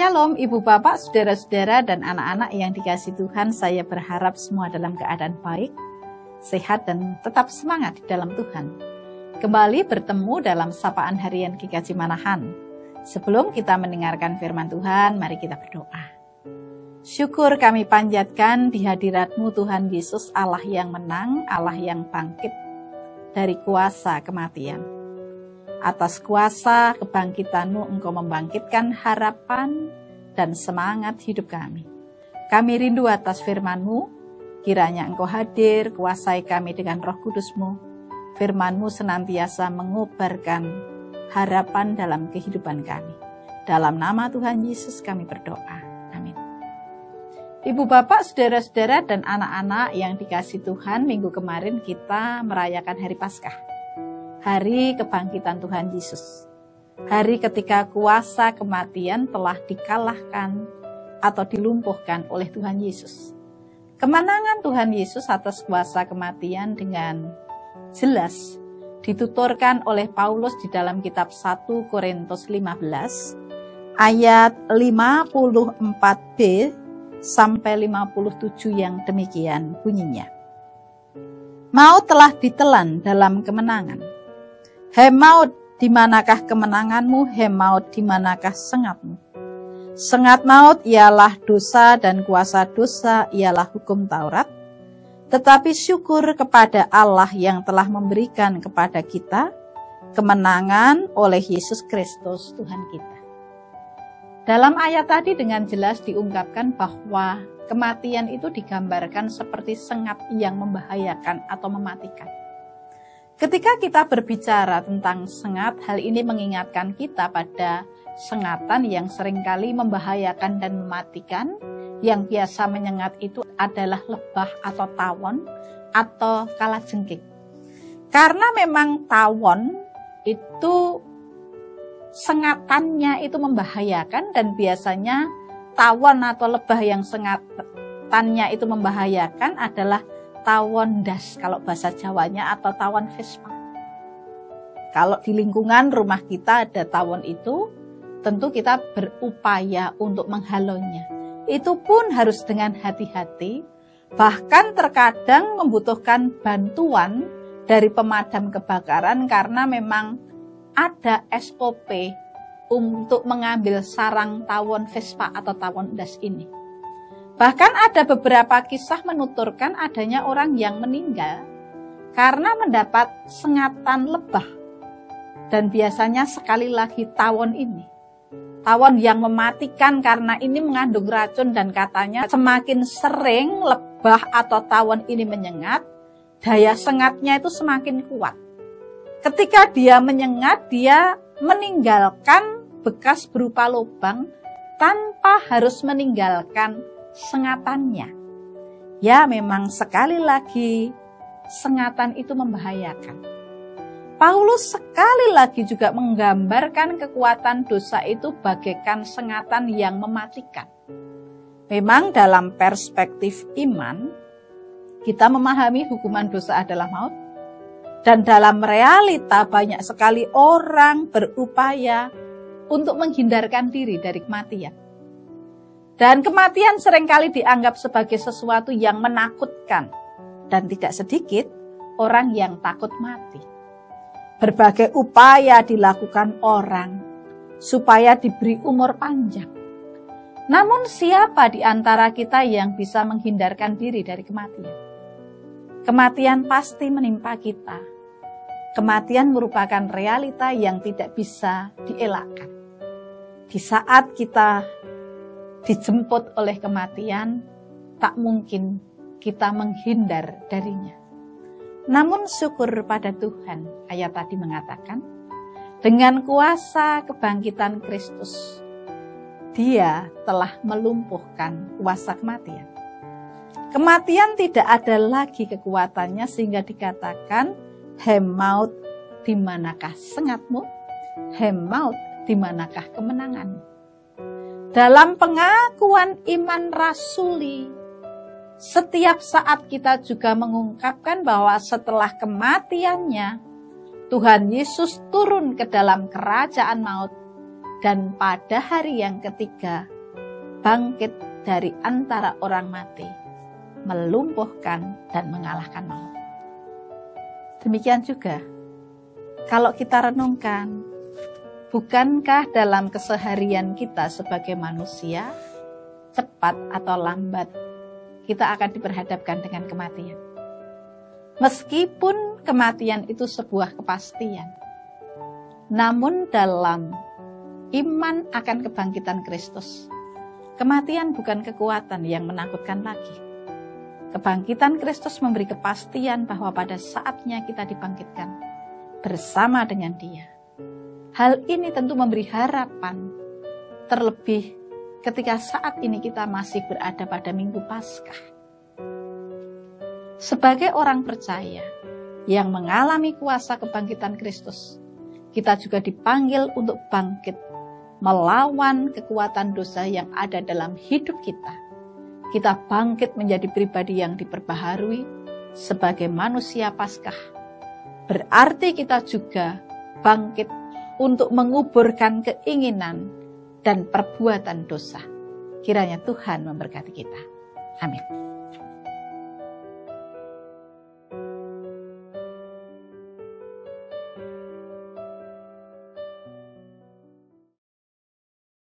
Shalom Ibu Bapak, Saudara-saudara dan anak-anak yang dikasihi Tuhan. Saya berharap semua dalam keadaan baik, sehat dan tetap semangat di dalam Tuhan. Kembali bertemu dalam Sapaan Harian GKJ Manahan. Sebelum kita mendengarkan firman Tuhan, mari kita berdoa. Syukur kami panjatkan di hadirat-Mu Tuhan Yesus, Allah yang menang, Allah yang bangkit dari kuasa kematian. Atas kuasa kebangkitan-Mu Engkau membangkitkan harapan dan semangat hidup kami. Kami rindu atas firman-Mu, kiranya Engkau hadir, kuasai kami dengan Roh Kudus-Mu. Firman-Mu senantiasa mengobarkan harapan dalam kehidupan kami. Dalam nama Tuhan Yesus kami berdoa. Amin. Ibu Bapak, Saudara-saudara dan anak-anak yang dikasihi Tuhan, minggu kemarin kita merayakan Hari Paskah. Hari kebangkitan Tuhan Yesus. Hari ketika kuasa kematian telah dikalahkan atau dilumpuhkan oleh Tuhan Yesus. Kemenangan Tuhan Yesus atas kuasa kematian dengan jelas dituturkan oleh Paulus di dalam kitab 1 Korintus 15 ayat 54b sampai 57 yang demikian bunyinya. Maut telah ditelan dalam kemenangan. Hai maut, di manakah kemenanganmu? Hai maut, di manakah sengatmu? Sengat maut ialah dosa dan kuasa dosa ialah hukum Taurat. Tetapi syukur kepada Allah yang telah memberikan kepada kita kemenangan oleh Yesus Kristus Tuhan kita. Dalam ayat tadi dengan jelas diungkapkan bahwa kematian itu digambarkan seperti sengat yang membahayakan atau mematikan. Ketika kita berbicara tentang sengat, hal ini mengingatkan kita pada sengatan yang seringkali membahayakan dan mematikan. Yang biasa menyengat itu adalah lebah atau tawon atau kalajengking. Karena memang tawon itu sengatannya itu membahayakan dan biasanya tawon atau lebah yang sengatannya itu membahayakan adalah tawon das kalau bahasa Jawanya atau tawon Vespa. Kalau di lingkungan rumah kita ada tawon itu, tentu kita berupaya untuk menghalonya. Itu pun harus dengan hati-hati, bahkan terkadang membutuhkan bantuan dari pemadam kebakaran karena memang ada SOP untuk mengambil sarang tawon Vespa atau tawon das ini. Bahkan ada beberapa kisah menuturkan adanya orang yang meninggal karena mendapat sengatan lebah. Dan biasanya sekali lagi tawon ini. Tawon yang mematikan karena ini mengandung racun dan katanya semakin sering lebah atau tawon ini menyengat, daya sengatnya itu semakin kuat. Ketika dia menyengat, dia meninggalkan bekas berupa lubang tanpa harus meninggalkan sengatannya. Ya, memang sekali lagi sengatan itu membahayakan. Paulus sekali lagi juga menggambarkan kekuatan dosa itu bagaikan sengatan yang mematikan. Memang dalam perspektif iman, kita memahami hukuman dosa adalah maut. Dan dalam realita banyak sekali orang berupaya untuk menghindarkan diri dari kematian. Dan kematian seringkali dianggap sebagai sesuatu yang menakutkan. Dan tidak sedikit orang yang takut mati. Berbagai upaya dilakukan orang supaya diberi umur panjang. Namun siapa di antara kita yang bisa menghindarkan diri dari kematian? Kematian pasti menimpa kita. Kematian merupakan realita yang tidak bisa dielakkan. Di saat kita dijemput oleh kematian, tak mungkin kita menghindar darinya. Namun syukur pada Tuhan, ayat tadi mengatakan, dengan kuasa kebangkitan Kristus, Dia telah melumpuhkan kuasa kematian. Kematian tidak ada lagi kekuatannya sehingga dikatakan, hai maut, di manakah sengatmu? Hai maut, di manakah kemenanganmu? Dalam pengakuan iman rasuli, setiap saat kita juga mengungkapkan bahwa setelah kematiannya, Tuhan Yesus turun ke dalam kerajaan maut dan pada hari yang ketiga bangkit dari antara orang mati, melumpuhkan dan mengalahkan maut. Demikian juga, kalau kita renungkan, bukankah dalam keseharian kita sebagai manusia, cepat atau lambat, kita akan diperhadapkan dengan kematian. Meskipun kematian itu sebuah kepastian, namun dalam iman akan kebangkitan Kristus, kematian bukan kekuatan yang menakutkan lagi. Kebangkitan Kristus memberi kepastian bahwa pada saatnya kita dibangkitkan bersama dengan Dia. Hal ini tentu memberi harapan, terlebih ketika saat ini kita masih berada pada Minggu Paskah. Sebagai orang percaya yang mengalami kuasa kebangkitan Kristus, kita juga dipanggil untuk bangkit melawan kekuatan dosa yang ada dalam hidup kita. Kita bangkit menjadi pribadi yang diperbaharui sebagai manusia Paskah. Berarti kita juga bangkit untuk menguburkan keinginan dan perbuatan dosa. Kiranya Tuhan memberkati kita. Amin.